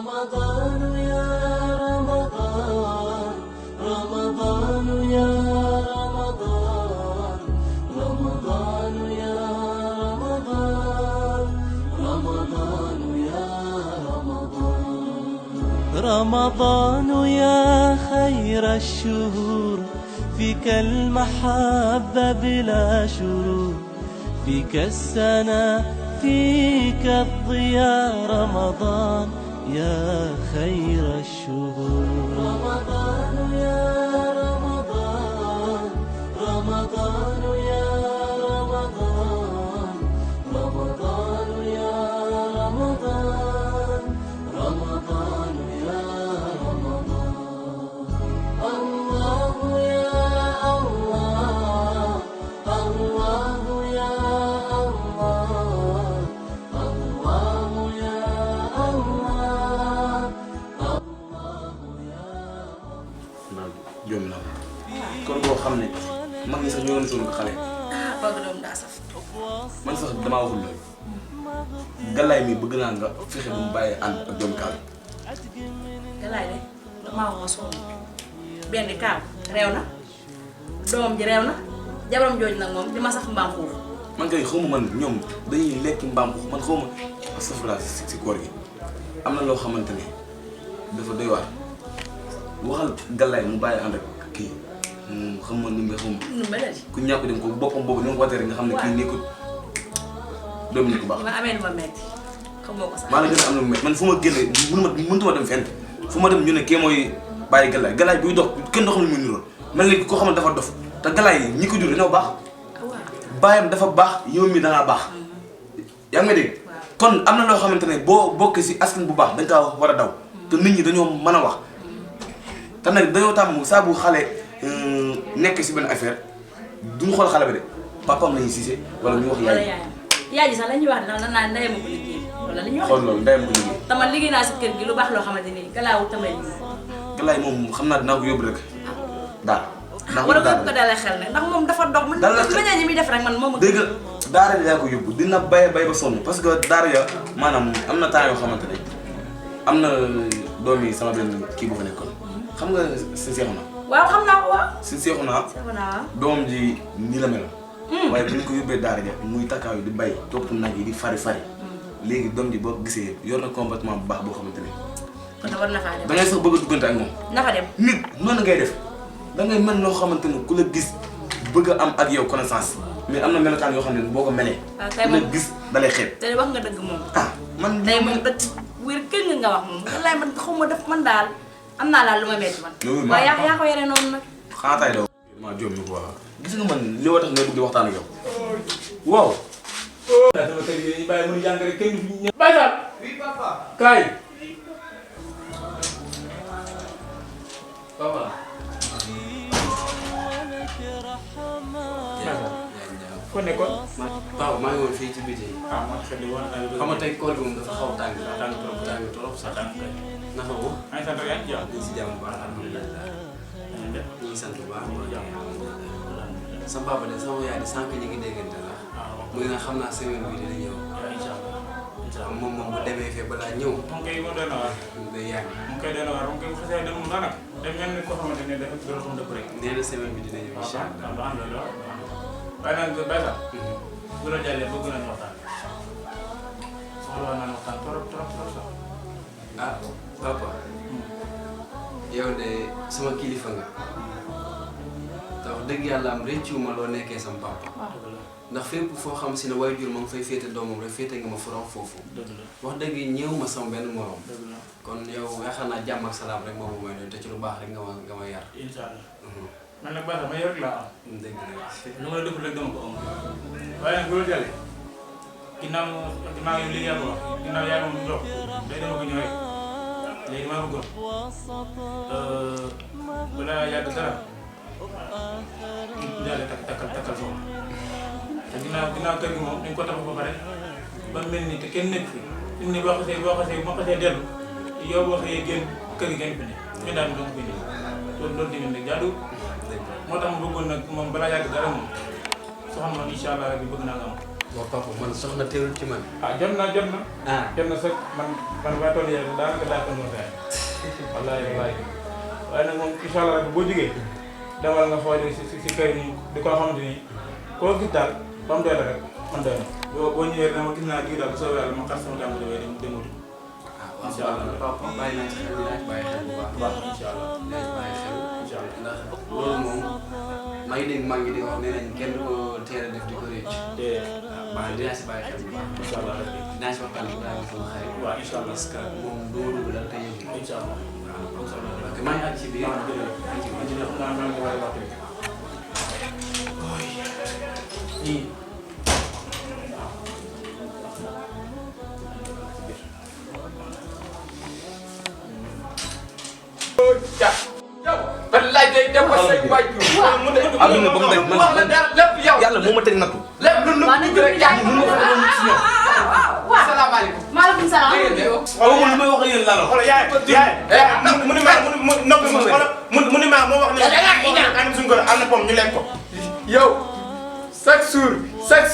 رمضان يا رمضان رمضان يا رمضان رمضان يا رمضان رمضان يا رمضان رمضان يا خير الشهور فيك المحبة بلا شرور فيك السنة فيك الضياء رمضان يا خير الشهور رمضان يا رمضان رمضان يا رمضان رمضان يا رمضان رمضان يا رمضان الله يا الله الله يا الله الله يا الله jom na kon boo xam ne mag ñi sax ñoo gën a sonn xale bëgg doom daa saf. man sax damaa waxul loolu galaay mi bëgg naa nga fexe bu mu bàyyee ànd ak doom kaal Galaay de damaa wax ma sonn benn kaal réew na doomam ji réew na jabaram jooju nag moom di ma sax mbaam xuux. man kay xawma man ñoom dañuy lekk mbaam man xawma astafurlah si koor gi am na loo xamante ne dafa doy waar waxal galaay mu bàyyi ànd ak kii xam ma numbe xawma nu mel ku ñàkk dem ko boppam boobu ni mu watee rek nga xam ne kii nekkul doomu nit ku baax ni ma amee lu ma metti xamoo ko sax. maa la gën a am lu mel man fu ma génnee mënutuma dem fenn fu ma dem ñu ne kii mooy bàyyi galaay galaay buy dox kenn doxal muy niroon mel ni koo xam ne dafa dof te galaay yi ñi ko jur dañoo baax baayam dafa baax yow mi dangaa baax yaa ngi may dégg kon am na loo xamante ne boo bokkee si askan bu baax dañ kaa war a daw te nit ñi dañoo mën a wax te nag dañoo tàmm saa bu xale nekk si benn affaire duñu xool xale bi de papaam lañuy siise wala ñu wax wala yaay yaayam yaay ji sax la ñuy wax dina naan ndeyam a ko liggéey wala li ñuy wax. xool loolu ndeyam ko liggéey te man liggéey naa si kër gi lu baax loo xamante ni galaawu tamit nii. galaay moom xam naa dinaa ko yóbbu rek daal ndax wala daal ko dalee xel ne ndax moom dafa dox man Dalal xel. bañaa ñi muy def rek man moom dégg nga daara yaa ko yóbbu dina bay ba sonn parce que daara ya maanaam am na temps yoo xamante ne am na doom yi sama benn kii bu fa nekkoon xam nga si seexu na waaw xam naa ko waaw. si seexu naa seexu naa waaw. doom ji nii la meloon waaye bu ñu ko yóbbee daara ja muy takkaaw yi di bay topp nag yi di fari léegi doom ji boo gisee yor na comportement bu baax boo xamante ne kon nag war na faa dem. da ngay sax bëgg a duggante ak moom na fa dem. nit noonu ngay def da ngay mel noo xamante ne ku la gis bëgg a am ak yow connaissance mais am na melokaan yoo xam ne boo ko melee waaw kay ku la moom gis dalay xeeb te wax nga dëgg moom. ah man tey moom dëgg wér këng nga wax moom wallaay man xaw ma def man daal am naa daal lu ma metti man. loolu waaye yaa ko yore noonu nag. xanaa tay daw maa jóom ni ko waa gis nga man li wa tax ngay bëgg di waxtaan ak yow waaw sama kër gi dañuy bàyyi mënu jàng rek kenn du fi ñëw. Baye Sall. Oui papa. Kaay. Papa. Foo nekkoon. waaw maa ngi woon fii ci biti ah man xel di woon naa xam nga tey koor gi moom dafa xaw a tàng tàng trop sax tàng kay. naka ko maa ngi sant yaa ngi jàmm. ñu ngi si jàmm bu baax alhamdulilah ñu ngi sant bu baax sama papa de sama yaay di sànq ñu ngi déggante sax muy nga xam naa semaine bi dina ñëw incha allah incha allah moom bu demee fee balaa ñëw moom kay moo doy na waar. day yàgg moom kay doy na waar moom kay bu xasee dem moom daanaka dem mel ni koo xamante ne dafa gën a xam dëpp rek. nee na semaine bi dina ñëw incha allah waaw am na loolu waaye nag Baye Sall bu la jàllee bëgg nañu waxtaan soxla woon nañu waxtaan trop sax. ah papa yow de sama kilifa nga te wax dëgg yàlla am rëccuwuma loo nekkee sama papa ndax fépp foo xam si ne waajur ma nga fay féete doomam rek féete nga ma fu raw foofu dëgg la wax dëgg ñëw ma sama benn morom dëgg la kon yow yaakaar naa jàmm ak salaam rek moom mooy doon te ci lu baax rek nga ma yar. incha allah man nag Baye Sall ma yor rek laa am. dëgg la lu ma la deful rek dama ko am waaye nag bu la jàllee ginnaaw yow li yaa ko wax ginnaaw yaa moom jox day dama ko ñëw rek léegi maa bëggoon balaa yàgg dara jàllee takkal soxna te ginnaaw kër gi moom dañ ko tabax ba pare ba mel ni te kenn nekk fi fi mu ne boo xasee dellu yow boo xasee génn kër gi kenn fi ne ñu daal di doon fi ne loolu tamit nag jaadu moo tax ma bëggoon nag moom balaa yàgg dara moom soxna moom incha allah rek bëgg naa nga am waaw papa man soxna teewul ci man. jot na jot na. jot na sax man waa tool yi daanaka daa ko mën a wallaay waaye nag moom incha allah boo jógee demal nga xool si kër yi di ko xamante ni koo gis daal ba mu doy la rek man doy na boo ñëwee dama gis naa kii daal bu soobee yàlla ma xar sama tàmbali waaye dem wuti. incha allah papa bàyyi naa ci xel dinaa ci bàyyi xel bu baax. incha allah dinaa ci bàyyi xel. incha allah ndax loolu moom maa ngi dégg maa ngi di wax nee nañ kenn du ko teel a def di ko rëcc. waaw dinaa si bàyyi xel bu baax. incha allah dinaa si waxtaan bu baax sama xarit. waaw incha allah parce que moom du ma dugg daal te yëngu. incha allah parce que maa ngi àgg ci biir. adduna ba mu daj man yàlla moo ma teg nattu. salaamaaleykum. maaleykum salaam. waaw man li may wax ak yéen laa la. xoolal yaay mu ni ma moo wax ne am suñu kër am na pomme ñu lekk ko. yow chaque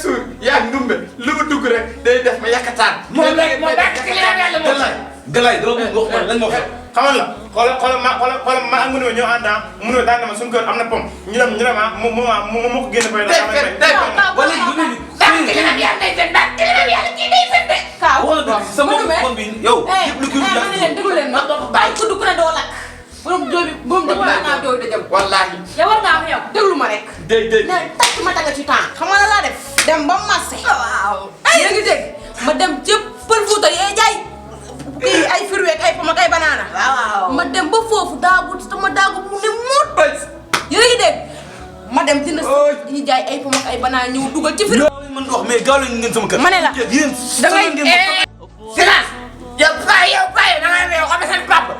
jour yaa ndumbe lu mu dugg rek day def ma yàkkataan. moom Galaye dama bëgg wax man lan moo xew. xamal la xoolal ma ak mënoo ñëw ànd mënoo daan na ma suñu kër am na pomme ñu dem ma moo ko génn fay la. wala Kaaw wax na dëgg sama bopp bi yow. yëpp lu kii ma ne leen déglu leen ma bàyyi ku dugg ne doo lakk. borom joobi borom déglu naa jooy da jëm. wallaahi. yow war ngaa wax yow déglu ma rek. déedéet. ne takk ma tagga ci temps xam nga la laa def. dem ba marché. waaw yéen a ngi dégg ma dem ca Pël Fuuta yee jaay kii ay fruits ak ay pomme ak ay banaana. waaw ma dem ba foofu daagu sama daagu mu ne muut. yéen a ngi dégg ma dem dina ñu jaay ay pomme ak ay banaana ñëw dugal ci fruits. man wax mais gaaw leen ngeen sama kër. ma ne la yéen da ngay silence. yow Faye da ngay réew xam nga seen papa.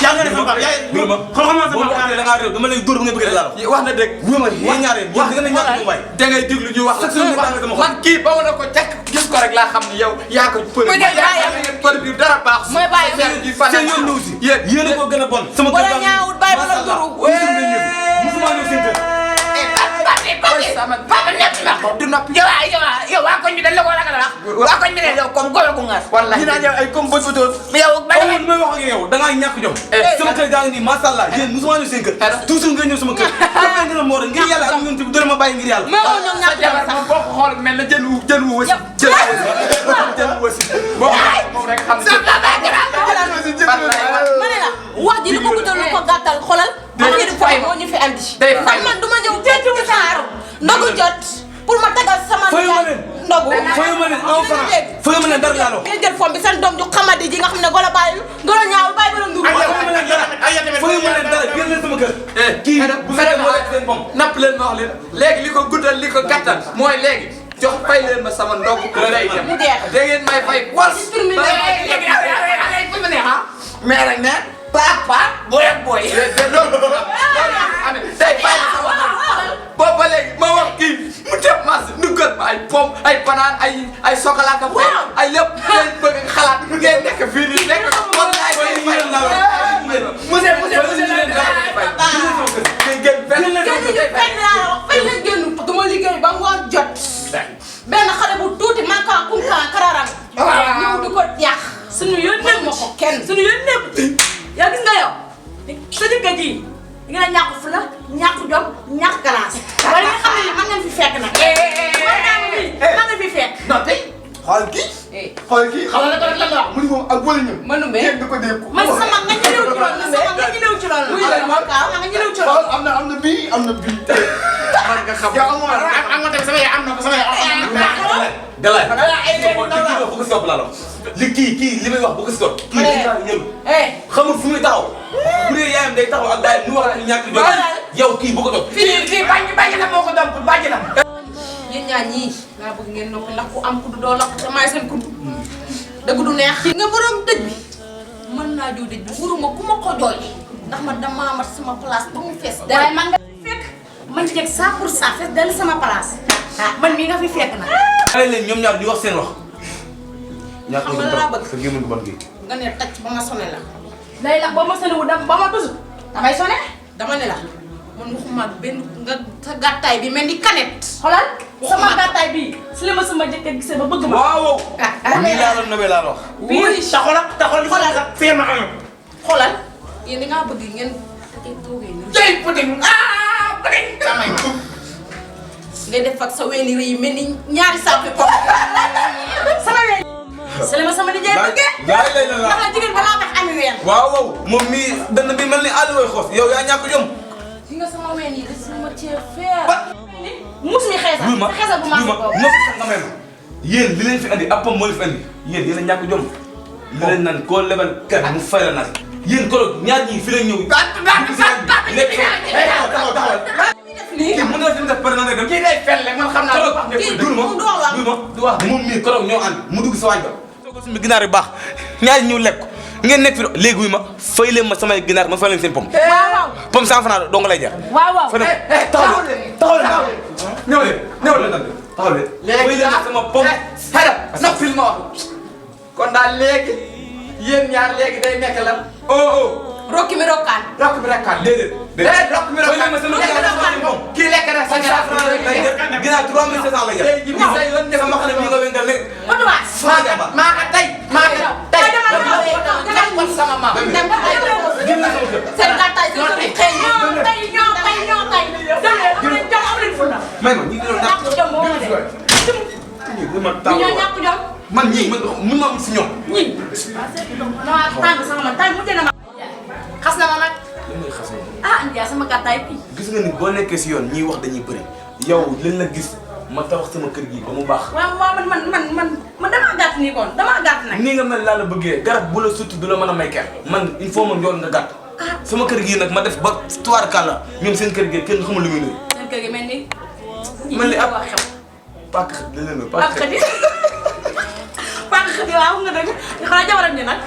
yaa nga ne sama papa déglu ma xam nga boo waxee da ngaa réew dama lay dóor ba nga bëgg a laal. wax na dëgg. bu ma yéen ñaar yéen da ngeen a ñàkk mu waay. da ngay déglu ñu wax la. man kii ba ma ne ko càkk gis ko rek laa xam ne yow yaa ko për. muy def për bi dara baax. mooy bàyyi seen yoon ñëw si. yéen a ko gën a bon. sama kër wala ñaawut bàyyi ba la duru. musuma ñëw seen kër. papa nekk na ko du noppi. yow waa koñ bi dañ la ko ragal wax. waa koñ bi ne yow comme golo gu ngas. wallaahi dinaa ñëw ay comme bët bu tóor. yow ba li may wax ak yow da ngaa ñàkk jom. sama kër gaa ngi nii macha allah yéen musuma ñëw seen kër. toujours nga ñëw sama kër. dafa gën a moo ngir yàlla ak ñun tamit dara ma bàyyi ngir yàlla. sa jabar moom boo ko xool mel na jën wu wësi. jën wu wësi. boo ko moom rek xam ma ne la wax ji lu ko guddal lu ko gàttal xolal. day fay moo ñu fi andi. day fay man du ma ñëw teetu xaar ndogu jot pour ma tagal sama. fayuma leen ndogu fayuma leen un franc fayuma leen dara laa ngeen jël fom bi seen doom ju xamadi ji nga xam ne golo bàyyi golo ñaaw bàyyi ba la ndur. fayuma leen dara génn leen sama kër. kii bu fekkee moo lekk seen pom. napp leen ma wax leen léegi li ko guddal li ko gàttal mooy léegi jox fay leen ma sama ndogu. lay dem mu jeex da ngeen may fay wal. mais rek ne papa booy ak booy. tey fay ma sama ndogu. boobu ba léegi ma wax kii mu def marché nuggal ma ay pomme ay banaan ay chocolat ka fay ay lépp ngeen bëgg xalaat ngeen nekk fii nii nekk ko ay duma liggéey ba ngoon jot benn xale bu tuuti manka kumka kararam ñëw di ko yàq suñu yoon nekk ma ko kenn suñu yoon nekk yaa gis nga yow sa jëkkër ji di nga ñàkk fu la ñàkk jom ñàkk galaas waaye nga xam ne man ngeen fi fekk nag man ngeen fi fekk non tey xool kii xam nga rek lan la wax mu ni moom ak boole ñu mënu mbé kenn du ko dégg man sama nga ñu néew ci loolu sama nga ñu néew ci loolu nga ñu néew ci loolu am na bii man nga xam yow am nga tamit sama yaay am na ko sama yaay Galaye bu ko stop laa la li kii li may wax bu ko stop. kii li nga yëngu. xamul fu muy taxaw. bu dee yaayam day taxaw ak baayam nu wax ak ñàkk jom. yow kii bu ko topp. fii bañ na moo ko doon pour bañ na. yéen ñaar ñii laa bëgg ngeen noppi ndax ku am kudd doo lakk te maay seen kudd. dëgg du neex. nga borom dëj bi mën naa jiw dëj bi wuruma ku ma ko jooy ndax ma damaa mat sama place ba mu fees. waaye man nga fekk man jeg 100% fees dal sama place. man mii nga fi fekk nag. xale leen ñoom ñaar di wax seen wax. xam nga laa bëgg sa gémmiñ gu bon gi. nga ne tàcc ba ma sonné la. lay la ba ma sonné wu ba ma tusu damay sonné dama ne la man waxuma benn nga sa gàttaay bi mel ni canette. xoolal sama gàttaay bii si la ma sama jëkkër gisee ba bëgg ma. waaw nii laa la nobee laa la wax. bii taxawal fii ma am. xoolal yéen da ngaa bëgg ngeen toogee nii. jëy puting puting samay nga def ak sa weeni rëy yi mel ni ñaari sàppi ko. sama ween. si la ma sama nijaay bëggee. yaa ngi lay la ndax la jigéen balaa tax ami ween. waaw moom mii dënn bi mel ni àll way xoos yow yaa ñàkk jom. di nga sama ween yi des ma cee feer. mus mi xeesal. wuy ma te xeesal bu ma ko. wuy ma nga may ma yéen li leen fi andi appam moo leen fi andi yéen yéen a ñàkk jom. li leen naan koo lebal kër mu fay la nag yéen koro ñaar ñii fi la ñëw. lépp taxawal. kii mën na fi def pare na nga dem. kii day felle man xam naa lu wax ne kii dul ma du wax moom mii koro ñoo ànd mu dugg sa waañ ba. toogal suñu ginaar yu baax ñaari ñëw lekk ko ngeen nekk fi léegi wuy ma fay leen ma samay ginaar ma fay leen seen pom. waaw. pom 100 francs dong lay jar. waaw. taxaw leen ñëw leen taxaw leen. léegi fay leen ma sama pom. xeral na film ma wax kon daal léegi yéen ñaar léegi day nekk lan rokki mi rokkaan. rokk bi rek kan déedéet rokk bi rek kan kii lekk na sa ñaar ginaar 3500 lay jar. léegi ji bi say lan ne sama xale bi nga wengal léegi. Modou Bass. maa ka tey kon sama maam dem ba ay génn sama kër. seen gàttaay seen kër xëy ñoo tey ñoo tey. dem leen jom am leen fulla. may ma ñi ngi doon ñàkk jom moo de. ñii ma ñu taw ñoo ñàkk jom. man ñii mun ma am si ñoom. ñii. waaw tànk sama man tànk mujj na ma. xas na ma nag. li may xas moom. ah Ndiaye sama gàttaay bi. gis nga ni boo nekkee si yoon ñiy wax dañuy bëri yow liñ la gis ma tabax sama kër gi ba mu baax. waaw man damaa gàtt nii kon damaa gàtt nag. nii nga mel laa la bëggee garab bu la sutti du la mën a may ker man il faut ma njool nga gàtt. sama kër gii nag ma def ba tuwaar kàlla ñoom seen kër gi kenn xamul lu muy nuyu. seen kër gi mel ni. mel ni ab wax xew. pàcc xët li leen doon pàcc xët yi pàcc xët yi waaw nga dëgg xanaa jabaram ji nag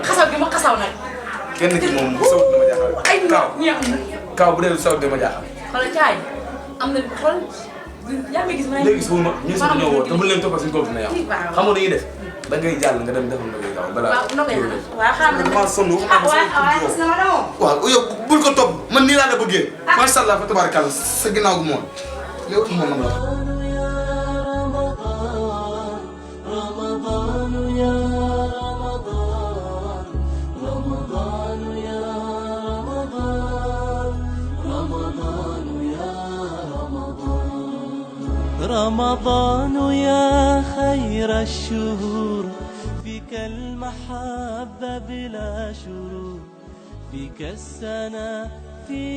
xasaw gi ma xasaw nag. kenn ki moom sawut dama jaaxal. ay kaaw ñeex na. kaaw bu dee sawut dama jaaxal. xoolal caay am na xool yaa ngi gis ma léegi suuf ma ñu si ñëw woo te bu leen toppal suñu kooku dina yàqu. xam nga dañuy def da ngay jàll nga dem defal ndox yi gaaw balaa. waaw ndox yi waaw xam nga damaa sonn waaw gis na ma demoo. waaw yow bul ko topp man nii laa la bëggee. macha allah fa tabaarkalla sa ginnaaw gu moom léegi moom man la. رمضان يا خير الشهور فيك المحبة بلا شرور فيك السنة في